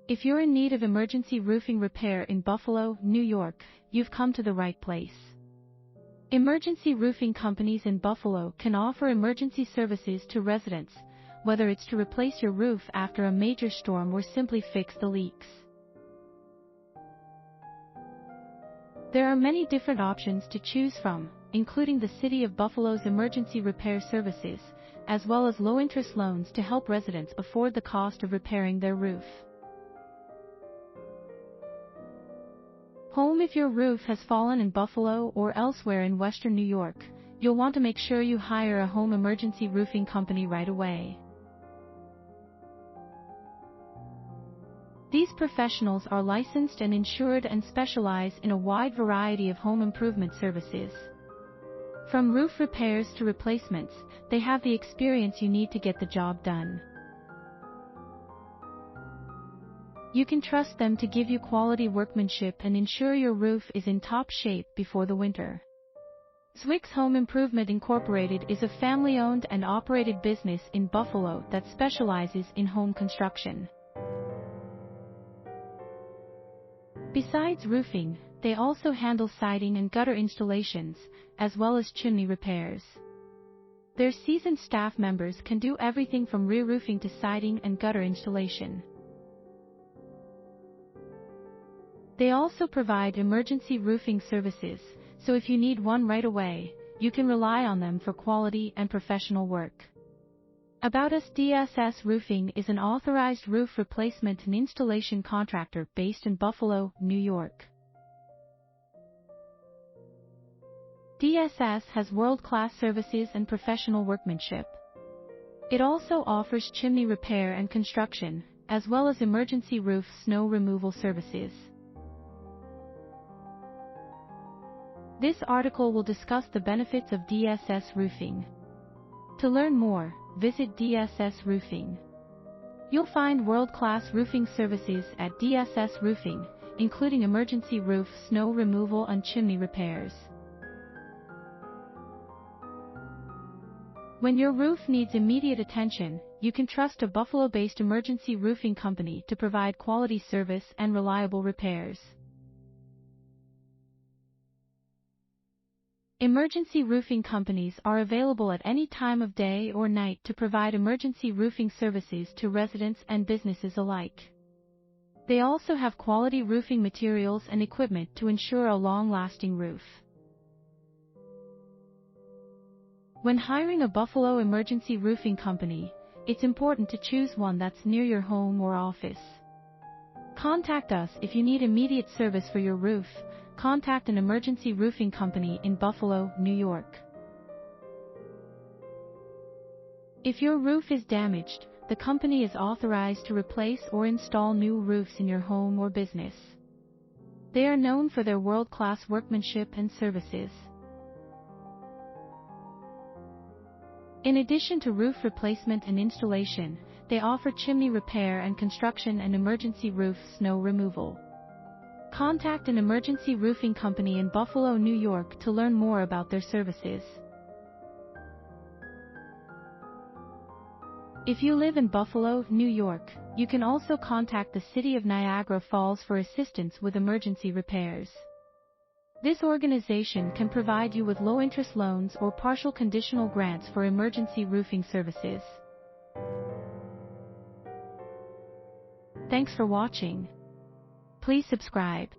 If you're in need of emergency roofing repair in Buffalo, New York, you've come to the right place. Emergency roofing companies in Buffalo can offer emergency services to residents, whether it's to replace your roof after a major storm or simply fix the leaks. There are many different options to choose from, including the City of Buffalo's emergency repair services, as well as low-interest loans to help residents afford the cost of repairing their roof. Home. If your roof has fallen in Buffalo or elsewhere in western New York, you'll want to make sure you hire a home emergency roofing company right away. These professionals are licensed and insured and specialize in a wide variety of home improvement services. From roof repairs to replacements, they have the experience you need to get the job done. You can trust them to give you quality workmanship and ensure your roof is in top shape before the winter. Zwick's Home Improvement Incorporated is a family-owned and operated business in Buffalo that specializes in home construction. Besides roofing, they also handle siding and gutter installations, as well as chimney repairs. Their seasoned staff members can do everything from re-roofing to siding and gutter installation. They also provide emergency roofing services, so if you need one right away, you can rely on them for quality and professional work. About Us. DSS Roofing is an authorized roof replacement and installation contractor based in Buffalo, New York. DSS has world-class services and professional workmanship. It also offers chimney repair and construction, as well as emergency roof snow removal services. This article will discuss the benefits of DSS roofing. To learn more, visit DSS Roofing. You'll find world-class roofing services at DSS Roofing, including emergency roof snow removal and chimney repairs. When your roof needs immediate attention, you can trust a Buffalo-based emergency roofing company to provide quality service and reliable repairs. Emergency roofing companies are available at any time of day or night to provide emergency roofing services to residents and businesses alike. They also have quality roofing materials and equipment to ensure a long-lasting roof. When hiring a Buffalo emergency roofing company, it's important to choose one that's near your home or office. Contact us if you need immediate service for your roof. Contact an emergency roofing company in Buffalo, New York. If your roof is damaged, the company is authorized to replace or install new roofs in your home or business. They are known for their world-class workmanship and services. In addition to roof replacement and installation, they offer chimney repair and construction and emergency roof snow removal. Contact an emergency roofing company in Buffalo, New York to learn more about their services. If you live in Buffalo, New York, you can also contact the City of Niagara Falls for assistance with emergency repairs. This organization can provide you with low-interest loans or partial conditional grants for emergency roofing services. Thanks for watching. Please subscribe.